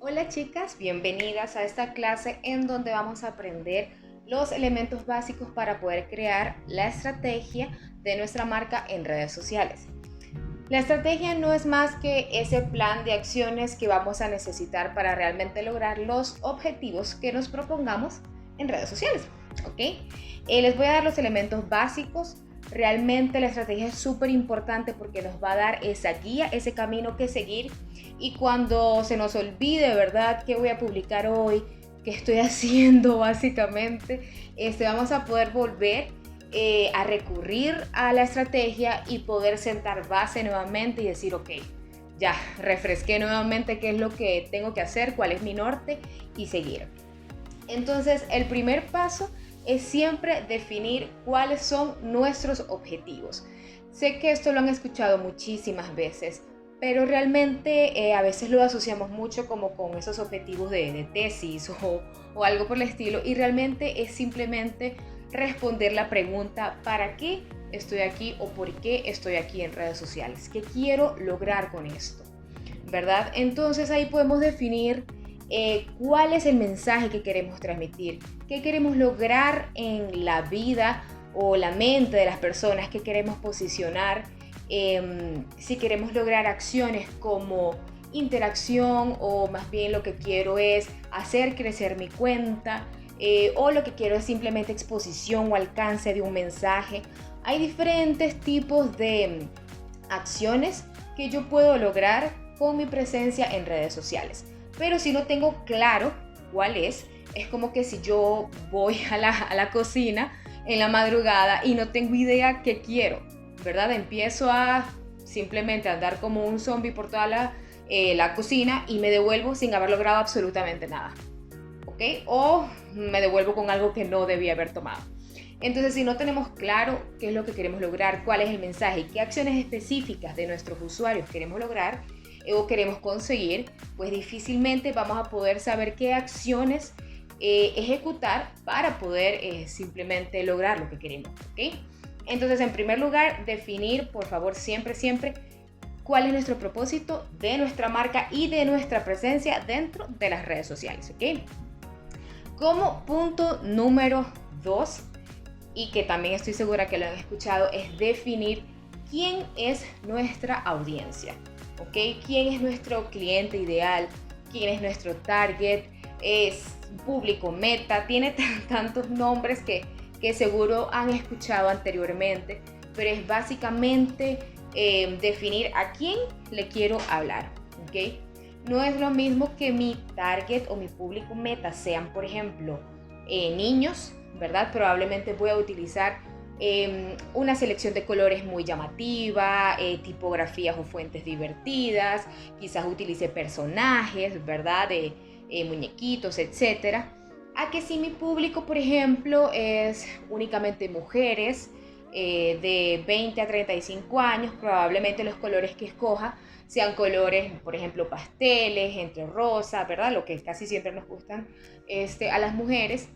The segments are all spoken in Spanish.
Hola chicas, bienvenidas a esta clase en donde vamos a aprender los elementos básicos para poder crear la estrategia de nuestra marca en redes sociales. La estrategia no es más que ese plan de acciones que vamos a necesitar para realmente lograr los objetivos que nos propongamos en redes sociales, ¿ok? Les voy a dar los elementos básicos. Realmente la estrategia es súper importante porque nos va a dar esa guía, ese camino que seguir, y cuando se nos olvide, ¿verdad?, qué voy a publicar hoy, qué estoy haciendo básicamente, vamos a poder volver a recurrir a la estrategia y poder sentar base nuevamente y decir, ok, ya refresqué nuevamente qué es lo que tengo que hacer, cuál es mi norte y seguir. Entonces, el primer paso es siempre definir cuáles son nuestros objetivos. Sé que esto lo han escuchado muchísimas veces, pero realmente a veces lo asociamos mucho como con esos objetivos de tesis o algo por el estilo, y realmente es simplemente responder la pregunta ¿para qué estoy aquí o por qué estoy aquí en redes sociales? ¿Qué quiero lograr con esto? ¿Verdad? Entonces ahí podemos definir cuál es el mensaje que queremos transmitir, qué queremos lograr en la vida o la mente de las personas, que queremos posicionar, si queremos lograr acciones como interacción, o más bien lo que quiero es hacer crecer mi cuenta, o lo que quiero es simplemente exposición o alcance de un mensaje. Hay diferentes tipos de acciones que yo puedo lograr con mi presencia en redes sociales. Pero si no tengo claro cuál es como que si yo voy a la cocina en la madrugada y no tengo idea qué quiero, ¿verdad? Empiezo a simplemente andar como un zombie por toda la cocina y me devuelvo sin haber logrado absolutamente nada, ¿ok? O me devuelvo con algo que no debía haber tomado. Entonces, si no tenemos claro qué es lo que queremos lograr, cuál es el mensaje y qué acciones específicas de nuestros usuarios queremos lograr o queremos conseguir, pues difícilmente vamos a poder saber qué acciones ejecutar para poder simplemente lograr lo que queremos, ¿ok? Entonces, en primer lugar, definir, por favor, siempre, cuál es nuestro propósito de nuestra marca y de nuestra presencia dentro de las redes sociales, ¿ok? Como punto número 2, y que también estoy segura que lo han escuchado, es definir quién es nuestra audiencia, ¿ok? ¿Quién es nuestro cliente ideal? ¿Quién es nuestro target? Es público meta, tiene tantos nombres que seguro han escuchado anteriormente, pero es básicamente definir a quién le quiero hablar, ¿ok? No es lo mismo que mi target o mi público meta sean, por ejemplo, niños, ¿verdad? Probablemente voy a utilizar una selección de colores muy llamativa, tipografías o fuentes divertidas, quizás utilice personajes, ¿verdad? Muñequitos, etcétera. A que si mi público, por ejemplo, es únicamente mujeres de 20 a 35 años, probablemente los colores que escoja sean colores, por ejemplo, pasteles, entre rosa, ¿verdad? Lo que casi siempre nos gustan a las mujeres.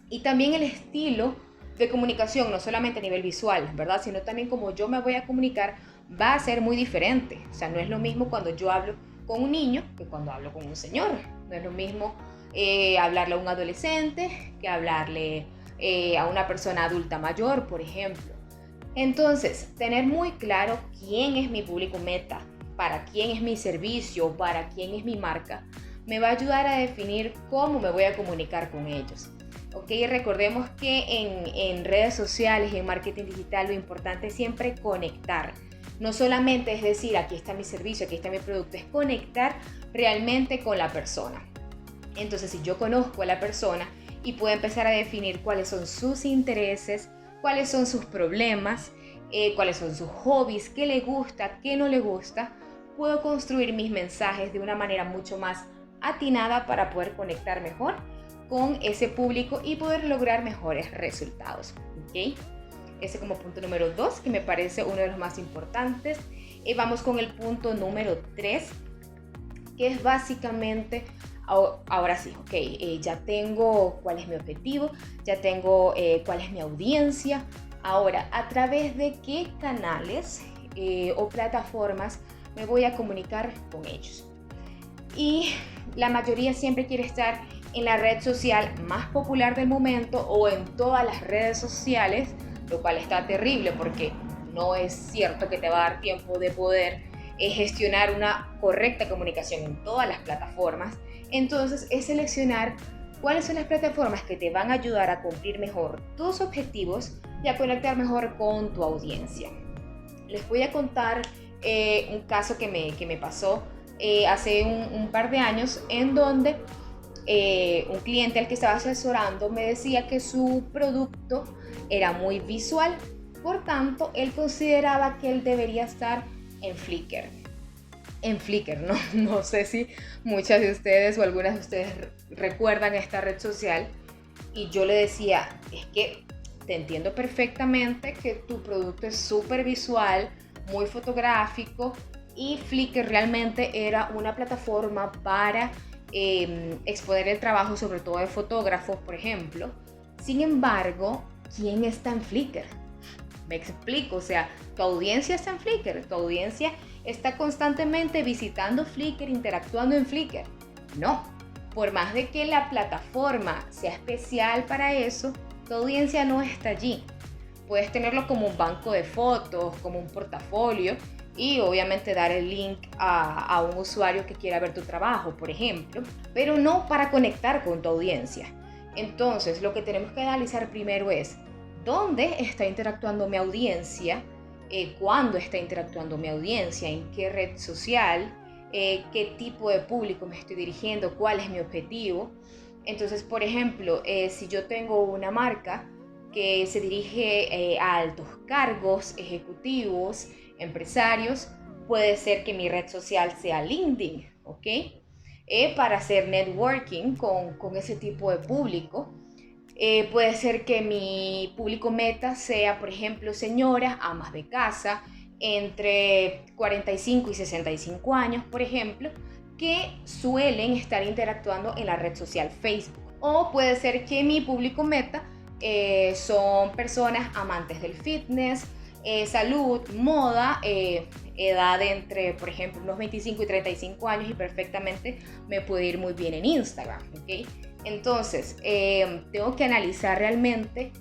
Y también el estilo de comunicación, no solamente a nivel visual, ¿verdad? Sino también como yo me voy a comunicar, va a ser muy diferente. O sea, no es lo mismo cuando yo hablo con un niño que cuando hablo con un señor. No es lo mismo hablarle a un adolescente que hablarle a una persona adulta mayor, por ejemplo. Entonces, tener muy claro quién es mi público meta, para quién es mi servicio, para quién es mi marca, me va a ayudar a definir cómo me voy a comunicar con ellos. Ok, recordemos que en redes sociales y en marketing digital lo importante es siempre conectar. No solamente es decir, aquí está mi servicio, aquí está mi producto, es conectar realmente con la persona. Entonces, si yo conozco a la persona y puedo empezar a definir cuáles son sus intereses, cuáles son sus problemas, cuáles son sus hobbies, qué le gusta, qué no le gusta, puedo construir mis mensajes de una manera mucho más atinada para poder conectar mejor con ese público y poder lograr mejores resultados, ¿ok? Ese como punto número 2, que me parece uno de los más importantes. Vamos con el punto número 3, que es básicamente, ahora sí, ok, ya tengo cuál es mi objetivo, ya tengo cuál es mi audiencia. Ahora, ¿a través de qué canales o plataformas me voy a comunicar con ellos? Y la mayoría siempre quiere estar en la red social más popular del momento o en todas las redes sociales, lo cual está terrible porque no es cierto que te va a dar tiempo de poder gestionar una correcta comunicación en todas las plataformas. Entonces es seleccionar cuáles son las plataformas que te van a ayudar a cumplir mejor tus objetivos y a conectar mejor con tu audiencia. Les voy a contar un caso que me pasó hace un par de años, en donde un cliente al que estaba asesorando me decía que su producto era muy visual, por tanto él consideraba que él debería estar en Flickr. No sé si muchas de ustedes o algunas de ustedes recuerdan esta red social, y yo le decía, es que te entiendo perfectamente que tu producto es súper visual, muy fotográfico, y Flickr realmente era una plataforma para exponer el trabajo, sobre todo de fotógrafos, por ejemplo. Sin embargo, ¿quién está en Flickr? Me explico, o sea, tu audiencia está en Flickr, tu audiencia está constantemente visitando Flickr, interactuando en Flickr. No, por más de que la plataforma sea especial para eso, tu audiencia no está allí. Puedes tenerlo como un banco de fotos, como un portafolio, y obviamente dar el link a un usuario que quiera ver tu trabajo, por ejemplo, pero no para conectar con tu audiencia. Entonces, lo que tenemos que analizar primero es dónde está interactuando mi audiencia, cuándo está interactuando mi audiencia, en qué red social, qué tipo de público me estoy dirigiendo, cuál es mi objetivo. Entonces, por ejemplo, si yo tengo una marca que se dirige a altos cargos, ejecutivos, empresarios, puede ser que mi red social sea LinkedIn, ¿ok? Para hacer networking con ese tipo de público. Puede ser que mi público meta sea, por ejemplo, señoras, amas de casa, entre 45 y 65 años, por ejemplo, que suelen estar interactuando en la red social Facebook. O puede ser que mi público meta son personas amantes del fitness, salud, moda, edad entre, por ejemplo, unos 25 y 35 años, y perfectamente me puede ir muy bien en Instagram, ¿ok? Entonces, tengo que analizar realmente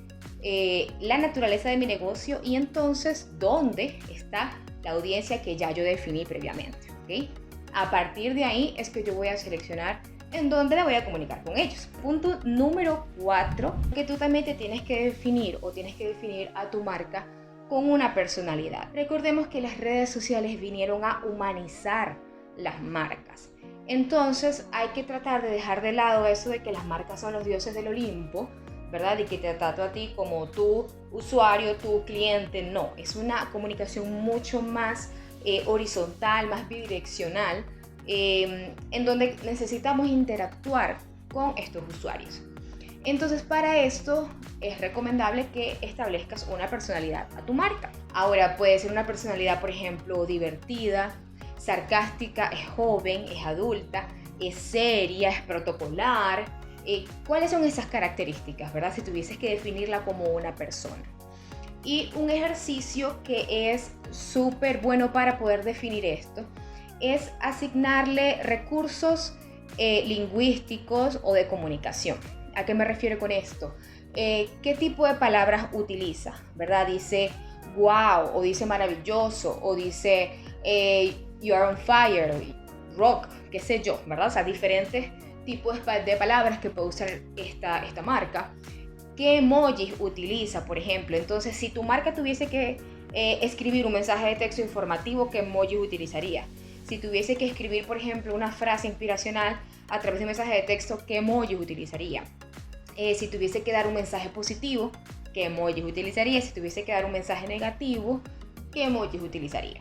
la naturaleza de mi negocio y entonces dónde está la audiencia que ya yo definí previamente, ¿ok? A partir de ahí es que yo voy a seleccionar en dónde la voy a comunicar con ellos. Punto número 4, que tú también te tienes que definir o tienes que definir a tu marca con una personalidad. Recordemos que las redes sociales vinieron a humanizar las marcas. Entonces hay que tratar de dejar de lado eso de que las marcas son los dioses del Olimpo, ¿verdad? Y que te trato a ti como tu usuario, tu cliente. No, es una comunicación mucho más horizontal, más bidireccional, en donde necesitamos interactuar con estos usuarios. Entonces, para esto es recomendable que establezcas una personalidad a tu marca. Ahora, puede ser una personalidad, por ejemplo, divertida, sarcástica, es joven, es adulta, es seria, es protocolar. ¿Cuáles son esas características, verdad? Si tuvieses que definirla como una persona. Y un ejercicio que es súper bueno para poder definir esto es asignarle recursos lingüísticos o de comunicación. ¿A qué me refiero con esto? ¿Qué tipo de palabras utiliza? ¿Verdad? Dice wow, o dice maravilloso, o dice you are on fire, rock, qué sé yo, ¿verdad? O sea, diferentes tipos de palabras que puede usar esta marca. ¿Qué emojis utiliza, por ejemplo? Entonces, si tu marca tuviese que escribir un mensaje de texto informativo, ¿qué emoji utilizaría? Si tuviese que escribir, por ejemplo, una frase inspiracional a través de un mensaje de texto, ¿qué emoji utilizaría? Si tuviese que dar un mensaje positivo, ¿qué emojis utilizaría? Si tuviese que dar un mensaje negativo, ¿qué emojis utilizaría?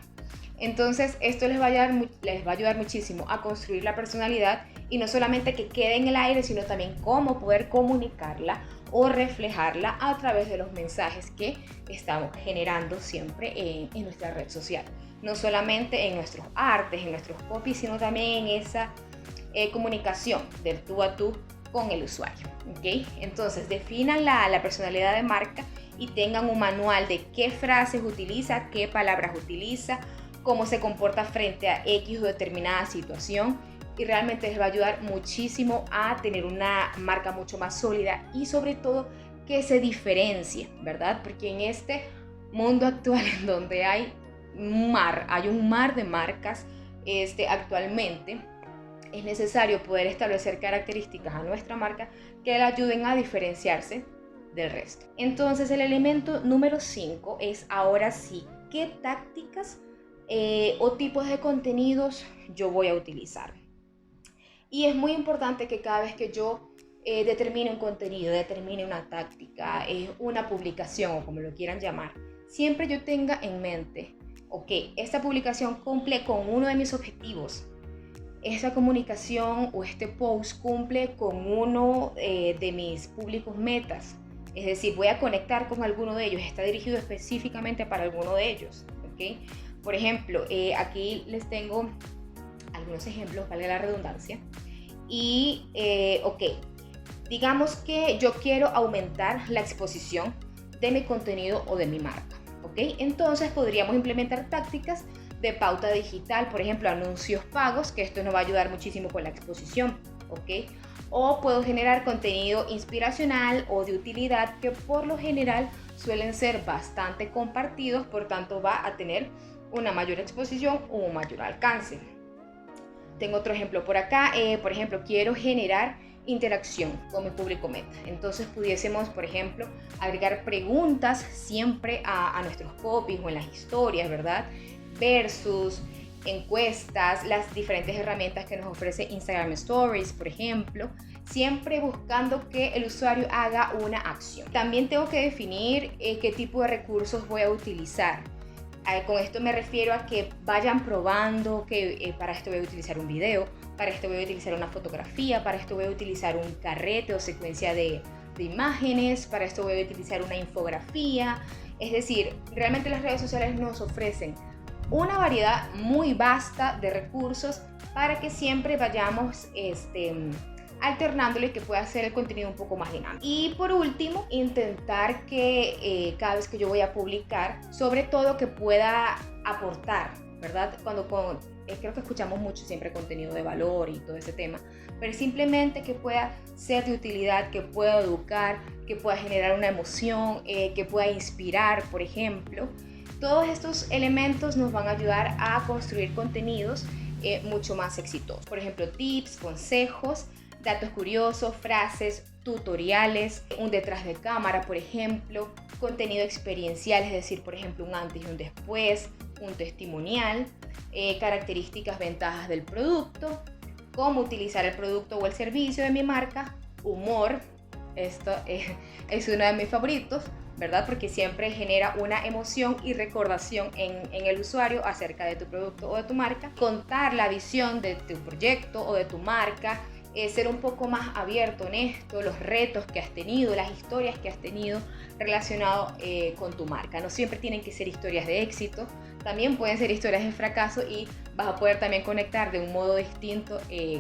Entonces, esto les va a ayudar muchísimo a construir la personalidad, y no solamente que quede en el aire, sino también cómo poder comunicarla o reflejarla a través de los mensajes que estamos generando siempre en nuestra red social. No solamente en nuestros artes, en nuestros copies, sino también en esa comunicación del tú a tú con el usuario, ¿ok? Entonces, definan la personalidad de marca y tengan un manual de qué frases utiliza, qué palabras utiliza, cómo se comporta frente a X o determinada situación, y realmente les va a ayudar muchísimo a tener una marca mucho más sólida y sobre todo que se diferencie, ¿verdad? Porque en este mundo actual en donde hay un mar de marcas actualmente, es necesario poder establecer características a nuestra marca que la ayuden a diferenciarse del resto. Entonces el elemento número 5 es ahora sí, ¿qué tácticas o tipos de contenidos yo voy a utilizar? Y es muy importante que cada vez que yo determine un contenido, determine una táctica, una publicación o como lo quieran llamar, siempre yo tenga en mente, ok, esta publicación cumple con uno de mis objetivos, esta comunicación o este post cumple con uno de mis públicos metas, es decir, voy a conectar con alguno de ellos, está dirigido específicamente para alguno de ellos, ¿ok? Por ejemplo, aquí les tengo algunos ejemplos, vale la redundancia, y ok, digamos que yo quiero aumentar la exposición de mi contenido o de mi marca, ¿ok? Entonces podríamos implementar tácticas de pauta digital, por ejemplo, anuncios pagos, que esto nos va a ayudar muchísimo con la exposición, ¿ok? O puedo generar contenido inspiracional o de utilidad que por lo general suelen ser bastante compartidos, por tanto va a tener una mayor exposición o un mayor alcance. Tengo otro ejemplo por acá, por ejemplo, quiero generar interacción con mi público meta. Entonces pudiésemos, por ejemplo, agregar preguntas siempre a nuestros copies o en las historias, ¿verdad? Versus encuestas, las diferentes herramientas que nos ofrece Instagram Stories, por ejemplo, siempre buscando que el usuario haga una acción. También tengo que definir qué tipo de recursos voy a utilizar. Con esto me refiero a que vayan probando que para esto voy a utilizar un video, para esto voy a utilizar una fotografía, para esto voy a utilizar un carrete o secuencia de imágenes, para esto voy a utilizar una infografía. Es decir, realmente las redes sociales nos ofrecen una variedad muy vasta de recursos para que siempre vayamos alternándole, que pueda hacer el contenido un poco más dinámico. Y por último, intentar que cada vez que yo voy a publicar, sobre todo que pueda aportar, ¿verdad? Creo que escuchamos mucho siempre contenido de valor y todo ese tema, pero simplemente que pueda ser de utilidad, que pueda educar, que pueda generar una emoción, que pueda inspirar, por ejemplo. Todos estos elementos nos van a ayudar a construir contenidos mucho más exitosos. Por ejemplo, tips, consejos, datos curiosos, frases, tutoriales, un detrás de cámara, por ejemplo, contenido experiencial, es decir, por ejemplo, un antes y un después, un testimonial, características, ventajas del producto, cómo utilizar el producto o el servicio de mi marca, humor, esto es uno de mis favoritos, ¿verdad? Porque siempre genera una emoción y recordación en el usuario acerca de tu producto o de tu marca. Contar la visión de tu proyecto o de tu marca, ser un poco más abierto, honesto, los retos que has tenido, las historias que has tenido relacionado con tu marca. No siempre tienen que ser historias de éxito, también pueden ser historias de fracaso y vas a poder también conectar de un modo distinto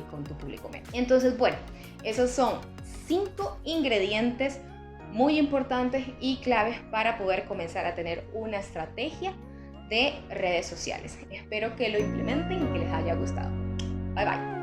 con tu público meta. Entonces, bueno, esos son 5 ingredientes muy importantes y claves para poder comenzar a tener una estrategia de redes sociales. Espero que lo implementen y que les haya gustado. Bye bye.